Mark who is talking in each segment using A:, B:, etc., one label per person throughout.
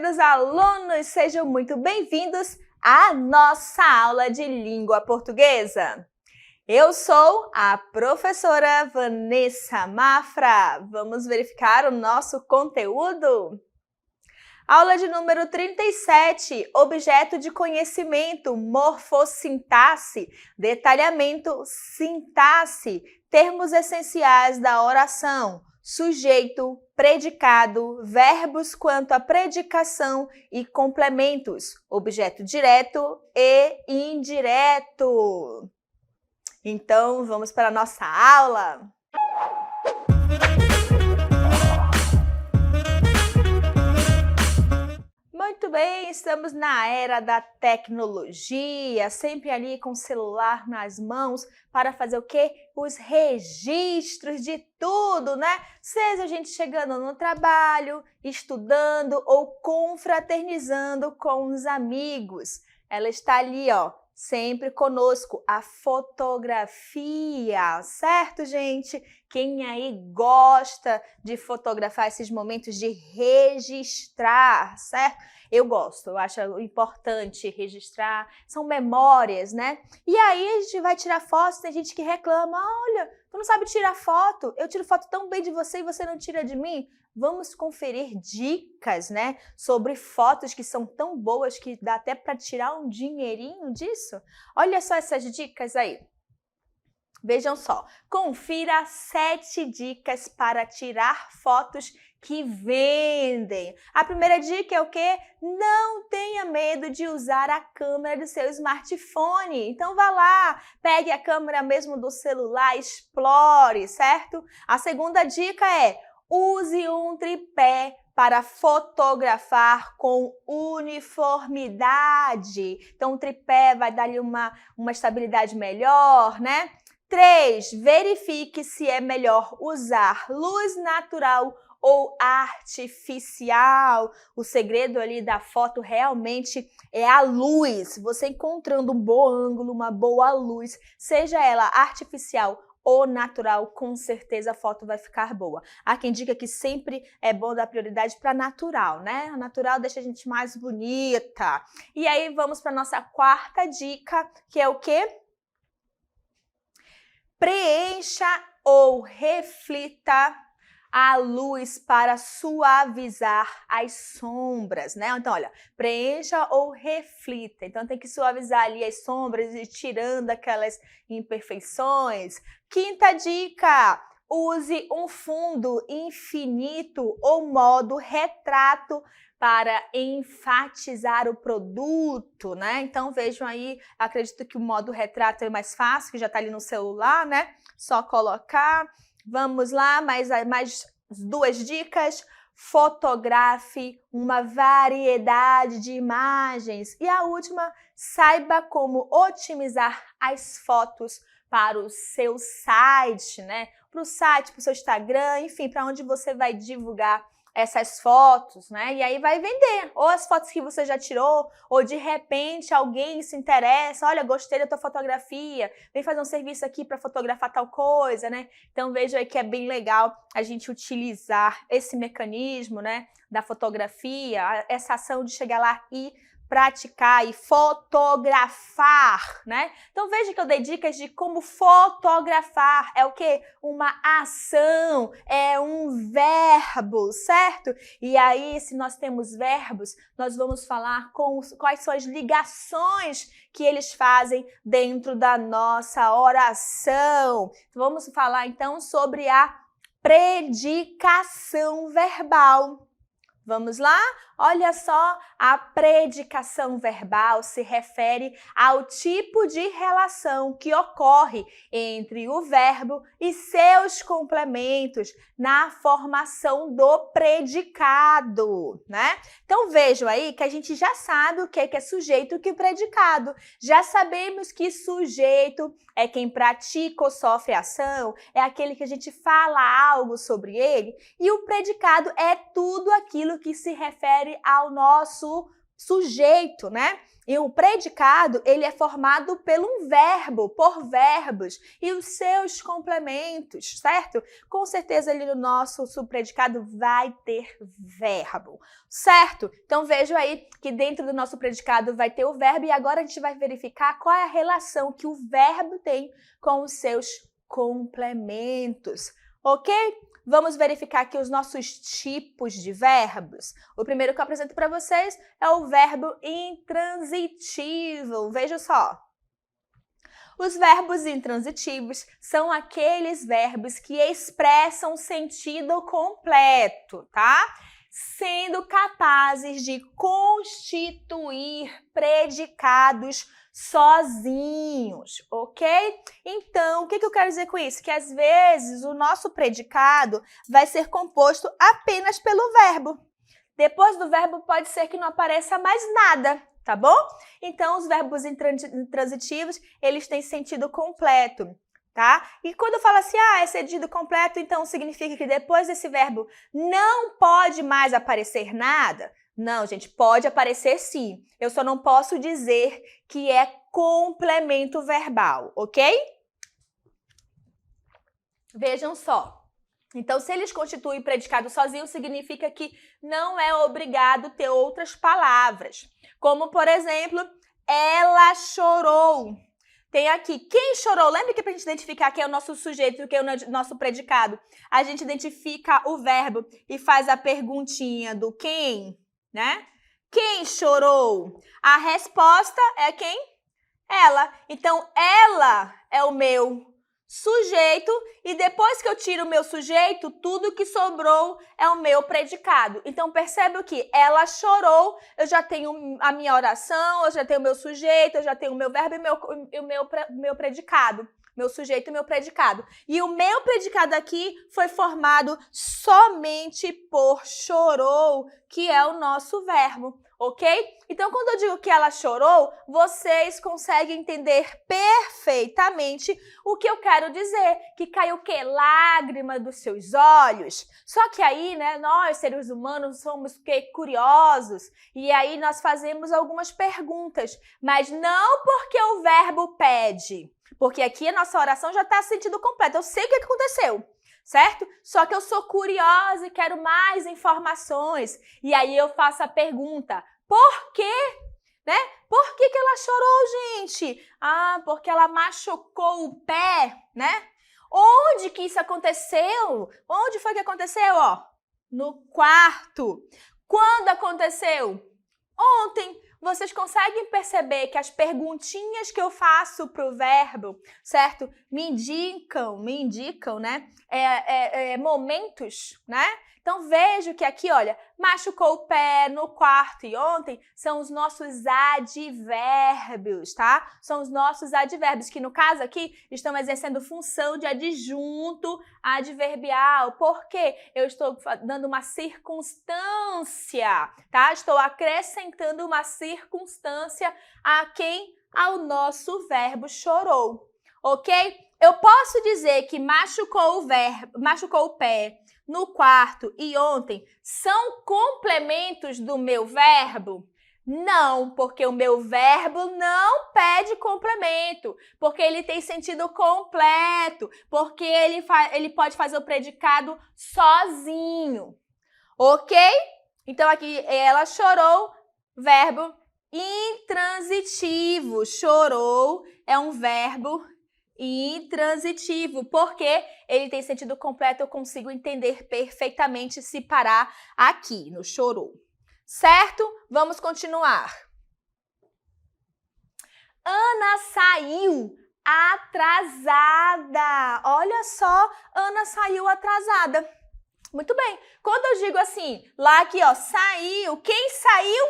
A: queridos alunos, sejam muito bem-vindos à nossa aula de língua portuguesa. Eu sou a professora Vanessa Mafra. Vamos verificar o nosso conteúdo? Aula de número 37, objeto de conhecimento, morfossintaxe, detalhamento, sintaxe, termos essenciais da oração, sujeito, predicado, verbos quanto à predicação e complementos, objeto direto e indireto. Então, vamos para a nossa aula. Muito bem, estamos na era da tecnologia, sempre ali com o celular nas mãos para fazer o quê? Os registros de tudo, né? Seja a gente chegando no trabalho, estudando ou confraternizando com os amigos. Ela está ali, ó, sempre conosco, a fotografia, certo, gente? Quem aí gosta de fotografar esses momentos de registrar, certo? Eu gosto, eu acho importante registrar, são memórias, né? E aí a gente vai tirar fotos, tem gente que reclama, olha, tu não sabe tirar foto, eu tiro foto tão bem de você e você não tira de mim. Vamos conferir dicas, né, sobre fotos que são tão boas que dá até para tirar um dinheirinho disso. Olha só essas dicas aí. Vejam só, confira 7 dicas para tirar fotos que vendem. A primeira dica é o quê? Não tenha medo de usar a câmera do seu smartphone. Então vá lá, pegue a câmera mesmo do celular, explore, certo? A segunda dica é: use um tripé para fotografar com uniformidade. Então o tripé vai dar-lhe uma estabilidade melhor, né? 3. Verifique se é melhor usar luz natural ou artificial. O segredo ali da foto realmente é a luz. Você encontrando um bom ângulo, uma boa luz, seja ela artificial ou natural, com certeza a foto vai ficar boa. Há quem diga que sempre é bom dar prioridade para natural, né? A natural deixa a gente mais bonita. E aí vamos para a nossa quarta dica, que é o quê? Preencha ou reflita a luz para suavizar as sombras, né? Então, olha, preencha ou reflita. Então, tem que suavizar ali as sombras e tirando aquelas imperfeições. Quinta dica, use um fundo infinito ou modo retrato para enfatizar o produto, né? Então, vejam aí, acredito que o modo retrato é mais fácil, que já está ali no celular, né? Só colocar. Vamos lá, mais 2 dicas. Fotografe uma variedade de imagens. E a última, saiba como otimizar as fotos para o seu site, né? Para o site, para o seu Instagram, enfim, para onde você vai divulgar essas fotos, né? E aí vai vender. Ou as fotos que você já tirou, ou de repente alguém se interessa, olha, gostei da tua fotografia, vem fazer um serviço aqui para fotografar tal coisa, né? Então veja aí que é bem legal a gente utilizar esse mecanismo, né, da fotografia, essa ação de chegar lá e praticar e fotografar, né? Então veja que eu dei dicas de como fotografar. É o quê? Uma ação, é um verbo, certo? E aí, se nós temos verbos, nós vamos falar quais são as ligações que eles fazem dentro da nossa oração. Vamos falar então sobre a predicação verbal. Vamos lá? Olha só, a predicação verbal se refere ao tipo de relação que ocorre entre o verbo e seus complementos na formação do predicado, né? Então vejam aí que a gente já sabe o que é sujeito e o que é predicado. Já sabemos que sujeito é quem pratica ou sofre a ação, é aquele que a gente fala algo sobre ele, e o predicado é tudo aquilo que se refere ao nosso sujeito, né? E o predicado, ele é formado por um verbo, por verbos e os seus complementos, certo? Com certeza ali no nosso subpredicado vai ter verbo, certo? Então vejo aí que dentro do nosso predicado vai ter o verbo e agora a gente vai verificar qual é a relação que o verbo tem com os seus complementos, ok? Vamos verificar aqui os nossos tipos de verbos. O primeiro que eu apresento para vocês é o verbo intransitivo. Veja só. Os verbos intransitivos são aqueles verbos que expressam sentido completo, tá? Sendo capazes de constituir predicados sozinhos, ok? Então, o que eu quero dizer com isso? Que às vezes o nosso predicado vai ser composto apenas pelo verbo. Depois do verbo pode ser que não apareça mais nada, tá bom? Então, os verbos intransitivos, eles têm sentido completo, tá? E quando eu falo assim, é sentido completo, então significa que depois desse verbo não pode mais aparecer nada? Não, gente, pode aparecer sim. Eu só não posso dizer que é complemento verbal, ok? Vejam só. Então, se eles constituem predicado sozinho, significa que não é obrigado ter outras palavras. Como, por exemplo, ela chorou. Tem aqui, quem chorou? Lembra que para a gente identificar quem é o nosso sujeito, quem é o nosso predicado, a gente identifica o verbo e faz a perguntinha do quem, né? Quem chorou? A resposta é quem? Ela. Então, ela é o meu sujeito e depois que eu tiro o meu sujeito, tudo que sobrou é o meu predicado. Então, percebe o que? Ela chorou, eu já tenho a minha oração, eu já tenho o meu sujeito, eu já tenho o meu verbo e o meu predicado. Meu sujeito e meu predicado. E o meu predicado aqui foi formado somente por chorou, que é o nosso verbo, ok? Então, quando eu digo que ela chorou, vocês conseguem entender perfeitamente o que eu quero dizer. Que caiu o quê? Lágrima dos seus olhos. Só que aí, né, nós, seres humanos, somos o quê? Curiosos. E aí nós fazemos algumas perguntas. Mas não porque o verbo pede. Porque aqui a nossa oração já está sentido completo. Eu sei o que aconteceu, certo? Só que eu sou curiosa e quero mais informações. E aí eu faço a pergunta, por quê? Né? Por que ela chorou, gente? Ah, porque ela machucou o pé, né? Onde que isso aconteceu? Onde foi que aconteceu? Ó, no quarto. Quando aconteceu? Ontem. Vocês conseguem perceber que as perguntinhas que eu faço para o verbo, certo? Me indicam, né? Momentos, né? Então, vejo que aqui, olha, machucou o pé no quarto e ontem são os nossos advérbios, tá? São os nossos advérbios, que no caso aqui estão exercendo função de adjunto adverbial. Por quê? Eu estou dando uma circunstância, tá? Estou acrescentando uma circunstância a quem? Ao nosso verbo chorou, ok? Eu posso dizer que machucou o pé no quarto e ontem são complementos do meu verbo? Não, porque o meu verbo não pede complemento, porque ele tem sentido completo, porque ele pode fazer o predicado sozinho, ok? Então aqui ela chorou, verbo intransitivo. Chorou é um verbo intransitivo, porque ele tem sentido completo, eu consigo entender perfeitamente se parar aqui no chorou. Certo? Vamos continuar. Ana saiu atrasada. Olha só, Ana saiu atrasada. Muito bem. Quando eu digo assim, lá aqui, ó, saiu. Quem saiu?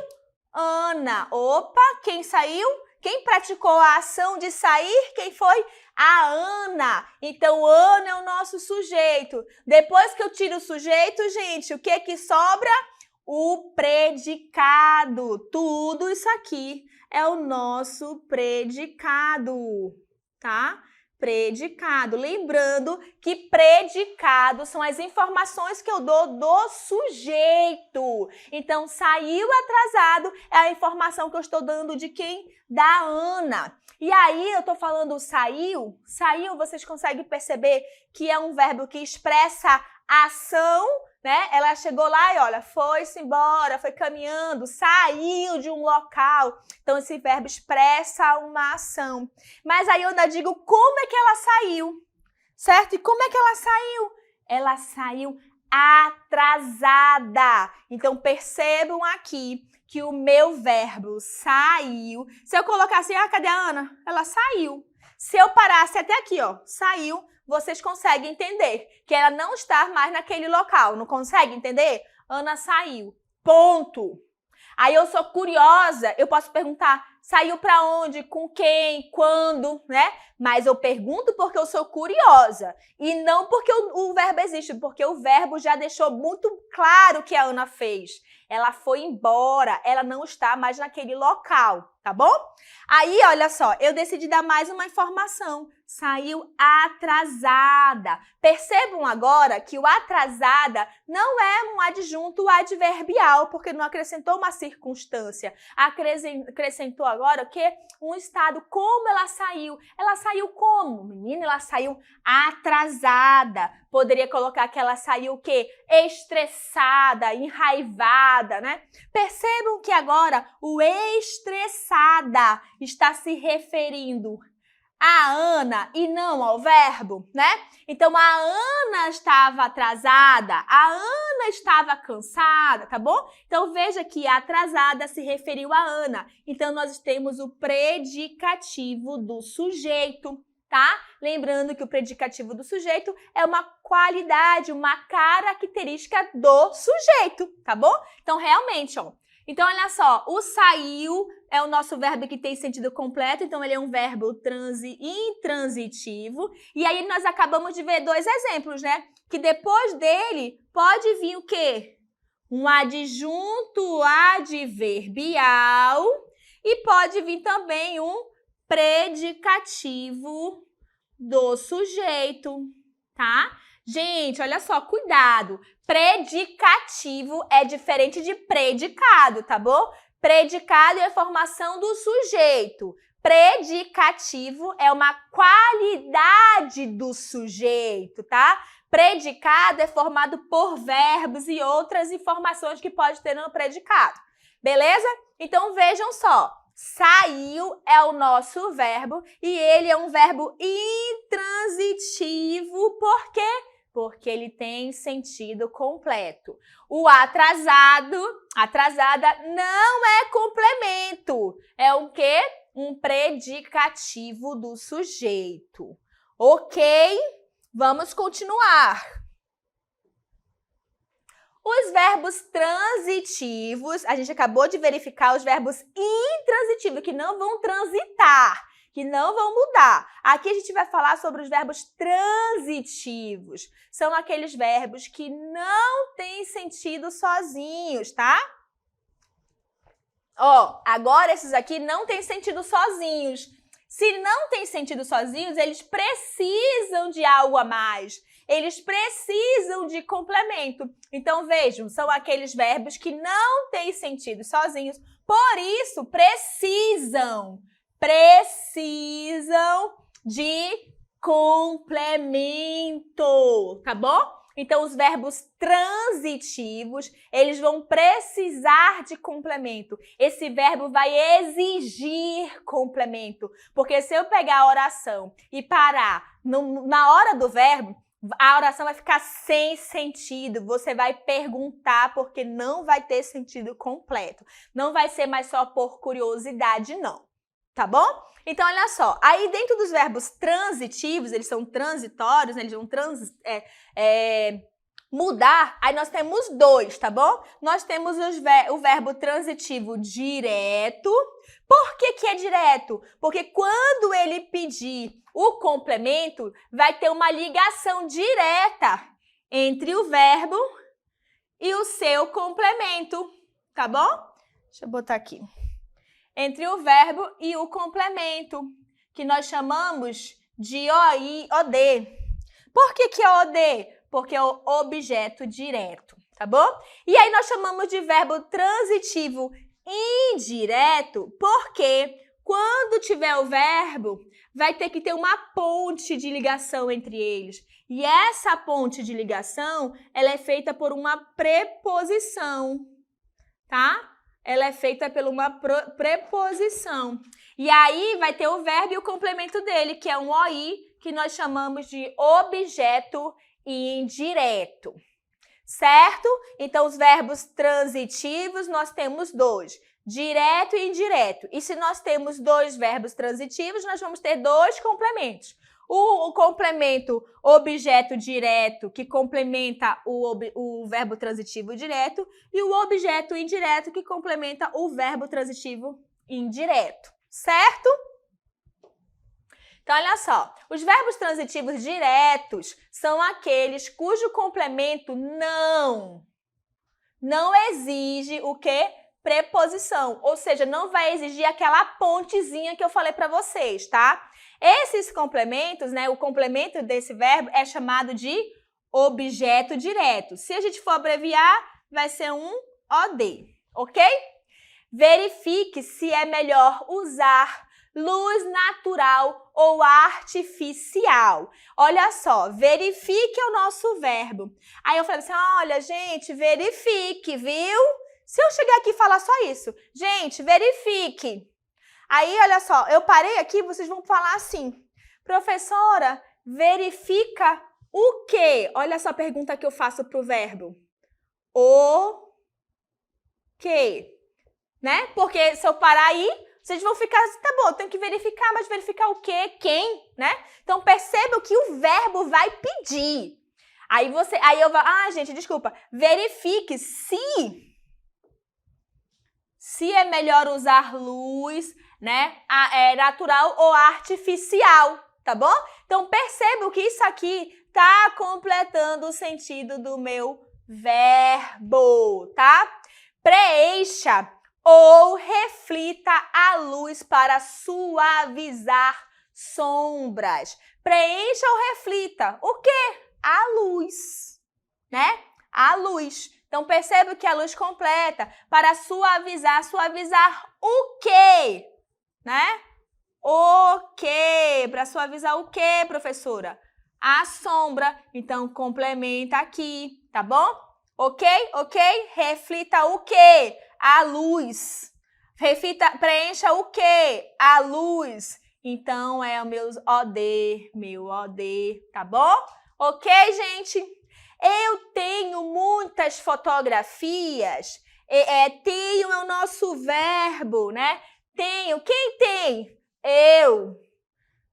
A: Ana. Opa, quem saiu? Quem praticou a ação de sair? Quem foi? A Ana. Então, Ana é o nosso sujeito. Depois que eu tiro o sujeito, gente, o que sobra? O predicado. Tudo isso aqui é o nosso predicado, tá? predicado. Lembrando que predicado são as informações que eu dou do sujeito. Então, saiu atrasado é a informação que eu estou dando de quem? Da Ana. E aí, eu estou falando saiu. Saiu, vocês conseguem perceber que é um verbo que expressa ação, né? Ela chegou lá e, olha, foi-se embora, foi caminhando, saiu de um local. Então, esse verbo expressa uma ação. Mas aí eu ainda digo como é que ela saiu, certo? E como é que ela saiu? Ela saiu atrasada. Então, percebam aqui que o meu verbo saiu. Se eu colocar assim, cadê a Ana? Ela saiu. Se eu parasse até aqui, ó, saiu, vocês conseguem entender que ela não está mais naquele local. Não consegue entender? Ana saiu. Ponto. Aí eu sou curiosa, eu posso perguntar, saiu para onde, com quem, quando, né? Mas eu pergunto porque eu sou curiosa e não porque o verbo existe, porque o verbo já deixou muito claro o que a Ana fez. Ela foi embora, ela não está mais naquele local, tá bom? Aí, olha só, eu decidi dar mais uma informação. Saiu atrasada. Percebam agora que o atrasada não é um adjunto adverbial, porque não acrescentou uma circunstância. Acrescentou agora o quê? Um estado. Como ela saiu? Ela saiu como? Menina, ela saiu atrasada. Poderia colocar que ela saiu o quê? Estressada, enraivada, né? Percebam que agora o estressada está se referindo a Ana e não ao verbo, né? Então, a Ana estava atrasada, a Ana estava cansada, tá bom? Então, veja que a atrasada se referiu a Ana. Então, nós temos o predicativo do sujeito, tá? Lembrando que o predicativo do sujeito é uma qualidade, uma característica do sujeito, tá bom? Então, realmente, ó. Então, olha só, o saiu é o nosso verbo que tem sentido completo, então ele é um verbo intransitivo. E aí nós acabamos de ver dois exemplos, né? Que depois dele pode vir o quê? Um adjunto adverbial e pode vir também um predicativo do sujeito, tá? Gente, olha só, cuidado. Predicativo é diferente de predicado, tá bom? Predicado é a formação do sujeito. Predicativo é uma qualidade do sujeito, tá? Predicado é formado por verbos e outras informações que pode ter no predicado. Beleza? Então, vejam só. Saiu é o nosso verbo e ele é um verbo intransitivo. Por quê? Porque ele tem sentido completo. O atrasada não é complemento. É o quê? Um predicativo do sujeito. Ok? Vamos continuar. Os verbos transitivos, a gente acabou de verificar os verbos intransitivos, que não vão transitar, que não vão mudar. Aqui a gente vai falar sobre os verbos transitivos. São aqueles verbos que não têm sentido sozinhos, tá? Ó, agora esses aqui não têm sentido sozinhos. Se não têm sentido sozinhos, eles precisam de algo a mais. Eles precisam de complemento. Então, vejam, são aqueles verbos que não têm sentido sozinhos, por isso precisam de complemento, tá bom? Então, os verbos transitivos, eles vão precisar de complemento. Esse verbo vai exigir complemento, porque se eu pegar a oração e parar na hora do verbo, a oração vai ficar sem sentido. Você vai perguntar porque não vai ter sentido completo. Não vai ser mais só por curiosidade, não. Tá bom? Então, olha só. Aí, dentro dos verbos transitivos, eles são transitórios, né? Eles vão mudar. Aí, nós temos dois, tá bom? Nós temos o verbo transitivo direto. Por que é direto? Porque quando ele pedir o complemento, vai ter uma ligação direta entre o verbo e o seu complemento, tá bom? Deixa eu botar aqui. Entre o verbo e o complemento, que nós chamamos de OD. Por que é OD? Porque é o objeto direto, tá bom? E aí nós chamamos de verbo transitivo indireto porque quando tiver o verbo, vai ter que ter uma ponte de ligação entre eles. E essa ponte de ligação, ela é feita por uma preposição, tá? Ela é feita por uma preposição. E aí vai ter o verbo e o complemento dele, que é um OI, que nós chamamos de objeto indireto. Certo? Então, os verbos transitivos, nós temos dois, direto e indireto. E se nós temos dois verbos transitivos, nós vamos ter dois complementos. O complemento objeto direto, que complementa o verbo transitivo direto, e o objeto indireto, que complementa o verbo transitivo indireto. Certo? Então, olha só, os verbos transitivos diretos são aqueles cujo complemento não exige o quê? Preposição, ou seja, não vai exigir aquela pontezinha que eu falei para vocês, tá? Esses complementos, né, o complemento desse verbo é chamado de objeto direto. Se a gente for abreviar, vai ser um OD, ok? Verifique se é melhor usar luz natural ou artificial. Olha só, verifique é o nosso verbo. Aí eu falei assim, olha, gente, verifique, viu? Se eu chegar aqui e falar só isso, gente, verifique. Aí, olha só, eu parei aqui, vocês vão falar assim, professora, verifica o quê? Olha só a pergunta que eu faço para o verbo. O quê? Né? Porque se eu parar aí, vocês vão ficar assim, tá bom, eu tenho que verificar, mas verificar o quê? Quem? Né? Então, perceba o que o verbo vai pedir. Aí eu vou, gente, desculpa, verifique se é melhor usar luz, né, natural ou artificial, tá bom? Então, perceba que isso aqui tá completando o sentido do meu verbo, tá? Preencha ou reflita a luz para suavizar sombras. Preencha ou reflita. O quê? A luz, né? A luz. Então, perceba que a luz completa para suavizar. Suavizar o quê? Né? O quê? Para suavizar o quê, professora? A sombra. Então, complementa aqui, tá bom? Ok? Ok? Reflita o quê? A luz. Preencha o quê? A luz. Então, é o meu OD, tá bom? Ok, gente? Eu tenho muitas fotografias. Tenho é o nosso verbo, né? Tenho. Quem tem? Eu.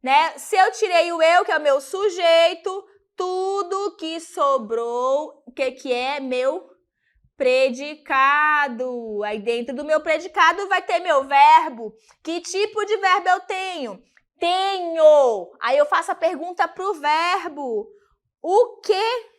A: Né? Se eu tirei o eu, que é o meu sujeito, tudo que sobrou, o que é meu predicado. Aí dentro do meu predicado vai ter meu verbo. Que tipo de verbo eu tenho? Tenho. Aí eu faço a pergunta para o verbo. O quê?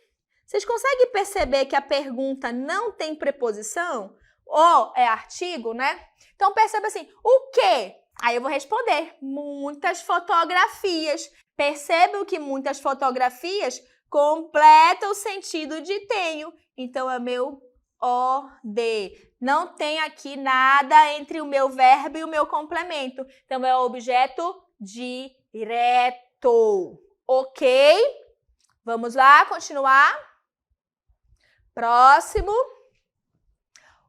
A: Vocês conseguem perceber que a pergunta não tem preposição? Ou é artigo, né? Então perceba assim, o quê? Aí eu vou responder, muitas fotografias. Percebam que muitas fotografias completam o sentido de tenho. Então é meu OD. Não tem aqui nada entre o meu verbo e o meu complemento. Então é objeto direto. Ok? Vamos lá, continuar. Próximo.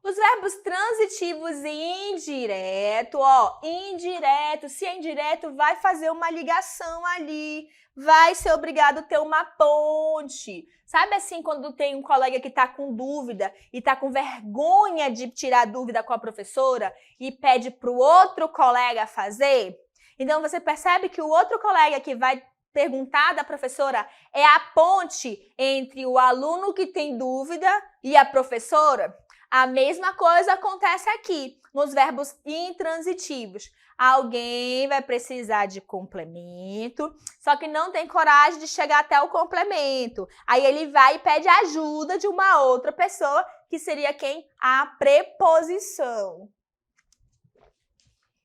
A: Os verbos transitivos e indireto, indireto, se é indireto, vai fazer uma ligação ali, vai ser obrigado a ter uma ponte. Sabe assim, quando tem um colega que está com dúvida e está com vergonha de tirar dúvida com a professora e pede para o outro colega fazer? Então, você percebe que o outro colega que vai perguntar da professora é a ponte entre o aluno que tem dúvida e a professora? A mesma coisa acontece aqui, nos verbos intransitivos. Alguém vai precisar de complemento, só que não tem coragem de chegar até o complemento. Aí ele vai e pede ajuda de uma outra pessoa, que seria quem? A preposição.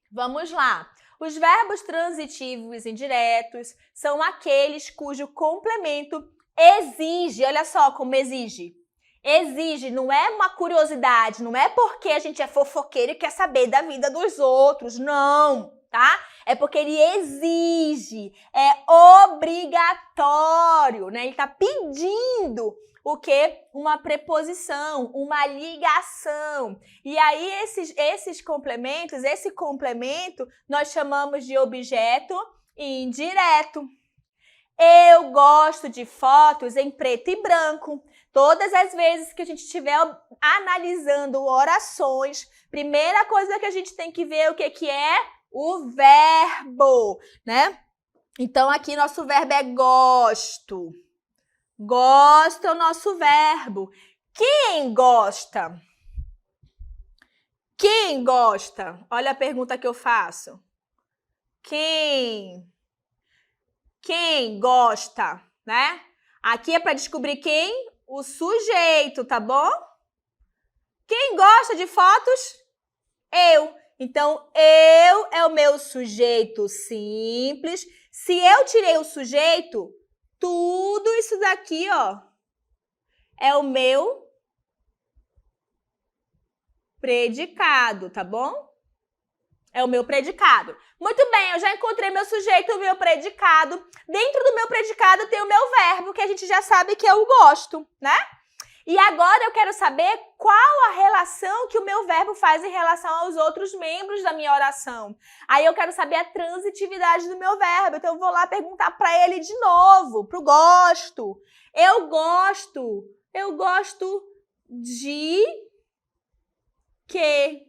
A: Vamos lá. Os verbos transitivos indiretos são aqueles cujo complemento exige, olha só como exige. Exige, não é uma curiosidade, não é porque a gente é fofoqueiro e quer saber da vida dos outros, não, tá? É porque ele exige, é obrigatório, né? Ele está pedindo o quê? Uma preposição, uma ligação. E aí esses complementos, esse complemento nós chamamos de objeto indireto. Eu gosto de fotos em preto e branco. Todas as vezes que a gente estiver analisando orações, primeira coisa que a gente tem que ver o que é o verbo, né? Então, aqui nosso verbo é gosto. Gosto é o nosso verbo. Quem gosta? Quem gosta? Olha a pergunta que eu faço. Quem gosta, né? Aqui é para descobrir quem? O sujeito, tá bom? Quem gosta de fotos? Eu. Então, eu é o meu sujeito simples. Se eu tirei o sujeito, tudo isso daqui, ó, é o meu predicado, tá bom? É o meu predicado. Muito bem, eu já encontrei meu sujeito e o meu predicado. Dentro do meu predicado tem o meu verbo, que a gente já sabe que é o gosto, né? E agora eu quero saber qual a relação que o meu verbo faz em relação aos outros membros da minha oração. Aí eu quero saber a transitividade do meu verbo. Então eu vou lá perguntar para ele de novo, pro gosto. Eu gosto de quê?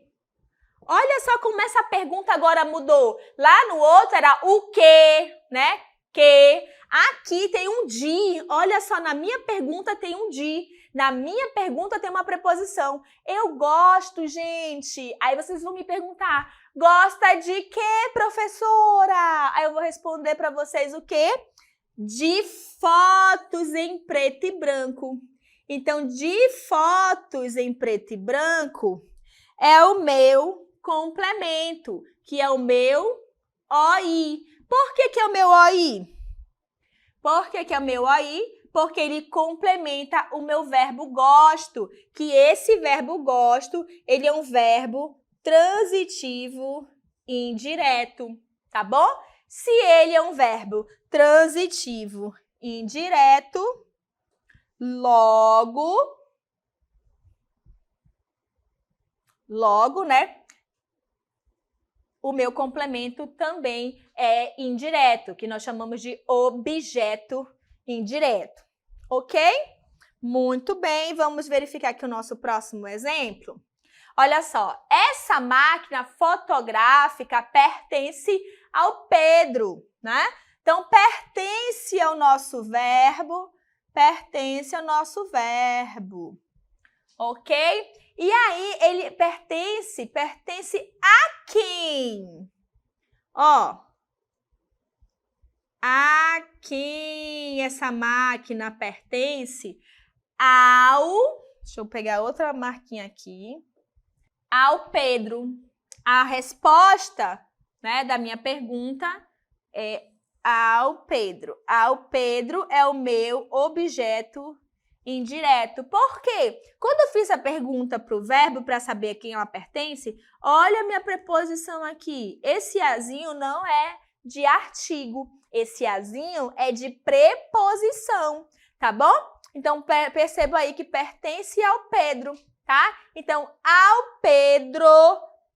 A: Olha só como essa pergunta agora mudou. Lá no outro era o quê, né? Que. Aqui tem um de. Olha só, na minha pergunta tem um de. Na minha pergunta tem uma preposição. Eu gosto, gente. Aí vocês vão me perguntar, gosta de quê, professora? Aí eu vou responder para vocês o quê? De fotos em preto e branco. Então, de fotos em preto e branco é o meu complemento, que é o meu OI. Por que é o meu OI? Por que é o meu OI? Porque ele complementa o meu verbo gosto, que esse verbo gosto, ele é um verbo transitivo indireto, tá bom? Se ele é um verbo transitivo indireto, logo, né? O meu complemento também é indireto, que nós chamamos de objeto indireto. Ok? Muito bem, vamos verificar aqui o nosso próximo exemplo. Olha só, essa máquina fotográfica pertence ao Pedro, né? Então, pertence ao nosso verbo, ok? E aí, ele pertence a quem? Ó, a quem essa máquina pertence? Deixa eu pegar outra marquinha aqui. Ao Pedro. A resposta, né, da minha pergunta é ao Pedro. Ao Pedro é o meu objeto indireto. Por quê? Quando eu fiz a pergunta para o verbo para saber a quem ela pertence, olha a minha preposição aqui. Esse azinho não é de artigo. Esse azinho é de preposição, tá bom? Então, perceba aí que pertence ao Pedro, tá? Então, ao Pedro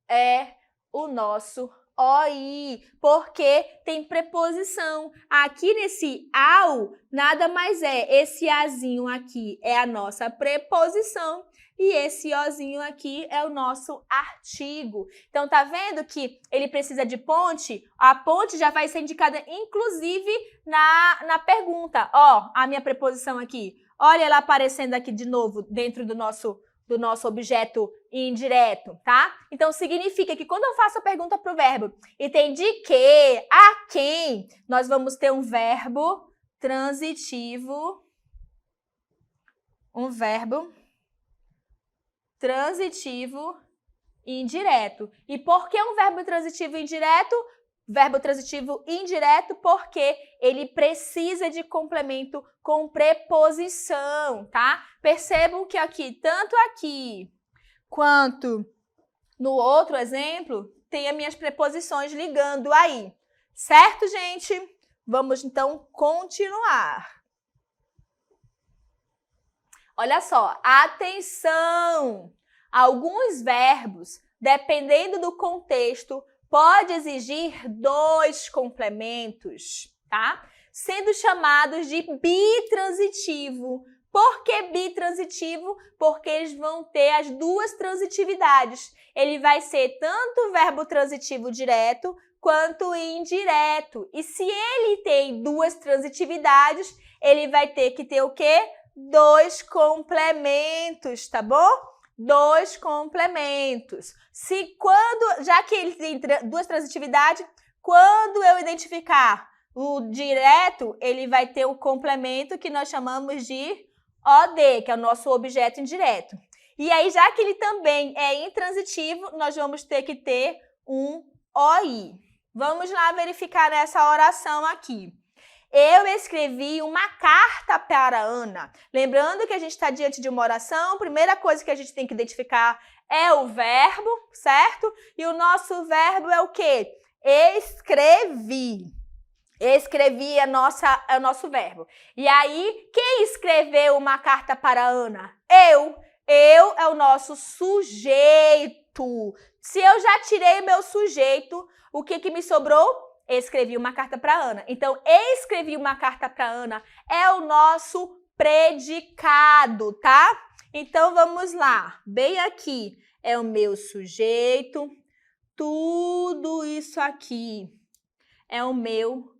A: é o nosso OI, porque tem preposição. Aqui nesse ao, nada mais é. Esse azinho aqui é a nossa preposição e esse ozinho aqui é o nosso artigo. Então, tá vendo que ele precisa de ponte? A ponte já vai ser indicada, inclusive, na pergunta. Ó, a minha preposição aqui. Olha ela aparecendo aqui de novo dentro do nosso objeto indireto, tá? Então, significa que quando eu faço a pergunta para o verbo e tem de que, a quem, nós vamos ter um verbo transitivo, indireto. E por que um verbo transitivo indireto? verbo transitivo indireto porque ele precisa de complemento com preposição, tá? Percebam que aqui, tanto aqui quanto no outro exemplo, tem as minhas preposições ligando aí. Certo, gente? Vamos, então, continuar. Olha só, atenção! Alguns verbos, dependendo do contexto, pode exigir 2 complementos, tá? Sendo chamados de bitransitivo. Por que bitransitivo? Porque eles vão ter as 2 transitividades. Ele vai ser tanto verbo transitivo direto quanto indireto. E se ele tem 2 transitividades, ele vai ter que ter o quê? 2 complementos, tá bom? 2 complementos. Já que ele tem 2 transitividades, quando eu identificar o direto, ele vai ter o complemento que nós chamamos de OD, que é o nosso objeto indireto. E aí, já que ele também é intransitivo, nós vamos ter que ter um OI. Vamos lá verificar essa oração aqui. Eu escrevi uma carta para Ana. Lembrando que a gente está diante de uma oração, a primeira coisa que a gente tem que identificar é o verbo, certo? E o nosso verbo é o quê? Escrevi. Escrevi é o nosso verbo. E aí, quem escreveu uma carta para Ana? Eu. Eu é o nosso sujeito. Se eu já tirei meu sujeito, o que me sobrou? Escrevi uma carta para Ana. Então, escrevi uma carta para Ana é o nosso predicado, tá? Então, vamos lá. Bem aqui é o meu sujeito. Tudo isso aqui é o meu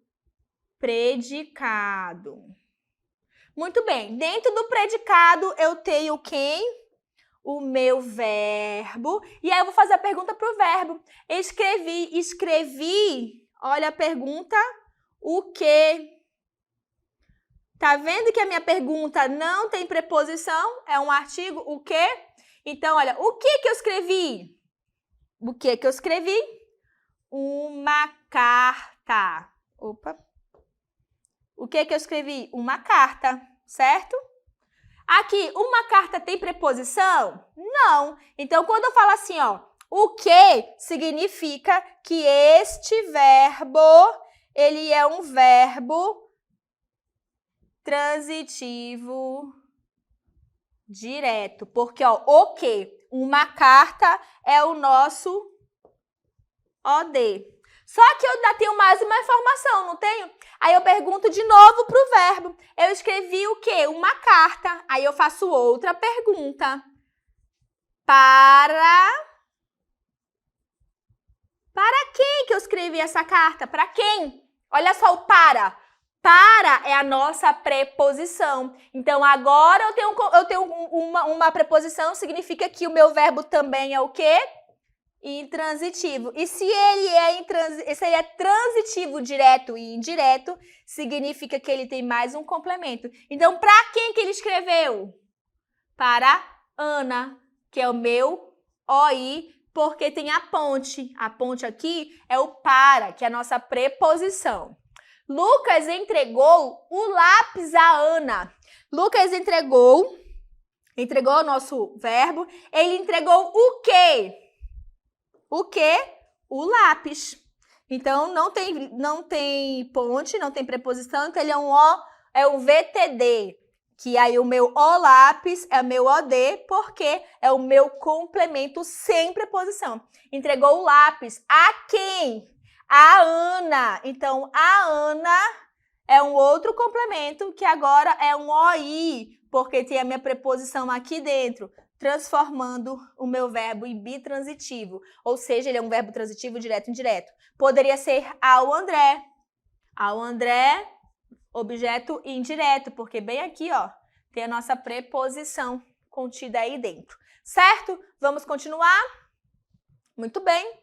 A: predicado. Muito bem. Dentro do predicado, eu tenho quem? O meu verbo. E aí, eu vou fazer a pergunta para o verbo. Escrevi... Olha a pergunta, o quê? Tá vendo que a minha pergunta não tem preposição? É um artigo, o quê? Então, olha, o que eu escrevi? O que eu escrevi? Uma carta. Opa. O que eu escrevi? Uma carta, certo? Aqui, uma carta tem preposição? Não. Então, quando eu falo assim, ó, o que significa que este verbo, ele é um verbo transitivo direto. Porque, ó, o que? Uma carta é o nosso OD. Só que eu ainda tenho mais uma informação, não tenho? Aí eu pergunto de novo para o verbo. Eu escrevi o quê? Uma carta. Aí eu faço outra pergunta. Para quem que eu escrevi essa carta? Para quem? Olha só o para. Para é a nossa preposição. Então, agora eu tenho uma preposição, significa que o meu verbo também é o quê? Intransitivo. E se ele é transitivo direto e indireto, significa que ele tem mais um complemento. Então, para quem que ele escreveu? Para Ana, que é o meu OI, porque tem a ponte. A ponte aqui é o para, que é a nossa preposição. Lucas entregou o lápis a Ana. Lucas entregou o nosso verbo. Ele entregou o quê? O quê? O lápis. Então, não tem ponte, não tem preposição, então ele é um VTD. Que aí o meu O lápis é meu OD, porque é o meu complemento sem preposição. Entregou o lápis a quem? A Ana. Então, a Ana é um outro complemento que agora é um OI, porque tem a minha preposição aqui dentro, transformando o meu verbo em bitransitivo. Ou seja, ele é um verbo transitivo direto e indireto. Poderia ser ao André. Ao André, objeto indireto, porque bem aqui, ó, tem a nossa preposição contida aí dentro. Certo? Vamos continuar? Muito bem.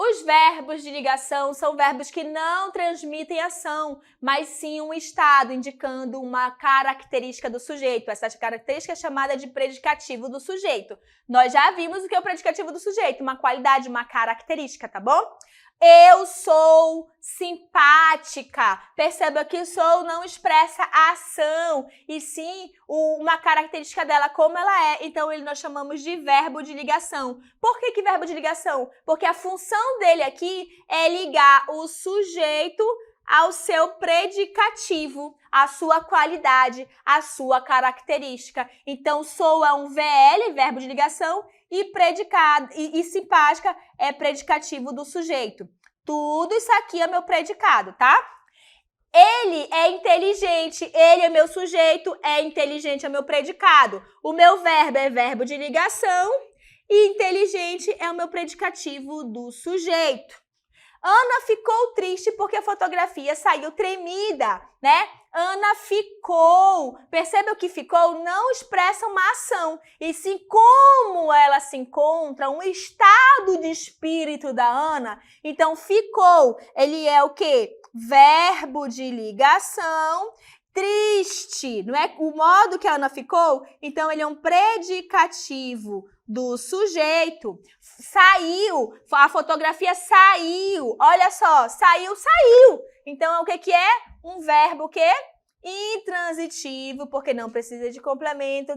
A: Os verbos de ligação são verbos que não transmitem ação, mas sim um estado, indicando uma característica do sujeito. Essa característica é chamada de predicativo do sujeito. Nós já vimos o que é o predicativo do sujeito, uma qualidade, uma característica, tá bom? Eu sou simpática. Perceba que sou não expressa a ação, e sim uma característica dela como ela é. Então, nós chamamos de verbo de ligação. Por que verbo de ligação? Porque a função dele aqui é ligar o sujeito ao seu predicativo, a sua qualidade, a sua característica. Então, sou é um VL, verbo de ligação, e predicado e simpática é predicativo do sujeito. Tudo isso aqui é meu predicado, tá? Ele é inteligente, ele é meu sujeito, é inteligente é meu predicado. O meu verbo é verbo de ligação e inteligente é o meu predicativo do sujeito. Ana ficou triste porque a fotografia saiu tremida, né? Ana ficou. Percebe o que ficou? Não expressa uma ação, e sim como ela se encontra, um estado de espírito da Ana. Então, ficou, ele é o quê? Verbo de ligação. Triste, não é o modo que a Ana ficou? Então, ele é um predicativo do sujeito. Saiu, a fotografia saiu, olha só, saiu. Então, o que é? Um verbo que intransitivo, porque não precisa de complemento,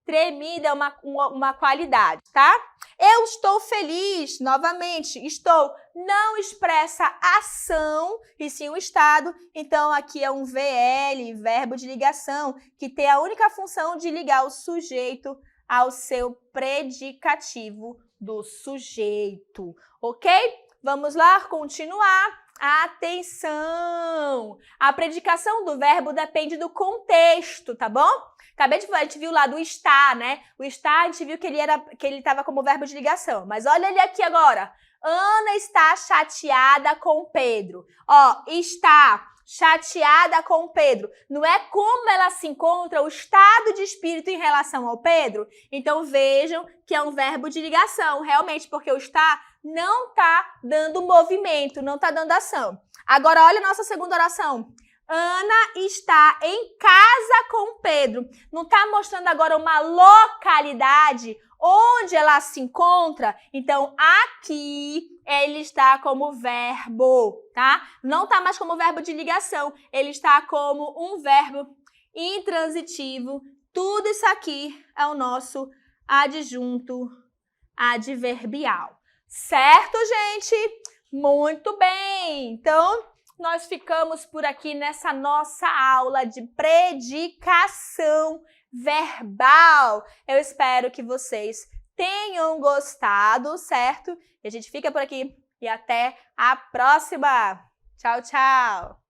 A: tremida é uma qualidade, tá? Eu estou feliz, novamente, estou, não expressa ação, e sim o estado, então aqui é um VL, verbo de ligação, que tem a única função de ligar o sujeito ao seu predicativo do sujeito, ok? Vamos lá, continuar. Atenção! A predicação do verbo depende do contexto, tá bom? Acabei de falar, a gente viu lá do está, né? O está, a gente viu que ele estava como verbo de ligação. Mas olha ele aqui agora. Ana está chateada com Pedro. Ó, está chateada com Pedro. Não é como ela se encontra, o estado de espírito em relação ao Pedro? Então, vejam que é um verbo de ligação, realmente, porque o está não está dando movimento, não está dando ação. Agora, olha a nossa segunda oração. Ana está em casa com Pedro. Não está mostrando agora uma localidade onde ela se encontra? Então, aqui ele está como verbo, tá? Não está mais como verbo de ligação. Ele está como um verbo intransitivo. Tudo isso aqui é o nosso adjunto adverbial. Certo, gente? Muito bem! Então, nós ficamos por aqui nessa nossa aula de predicação verbal. Eu espero que vocês tenham gostado, certo? E a gente fica por aqui e até a próxima! Tchau, tchau!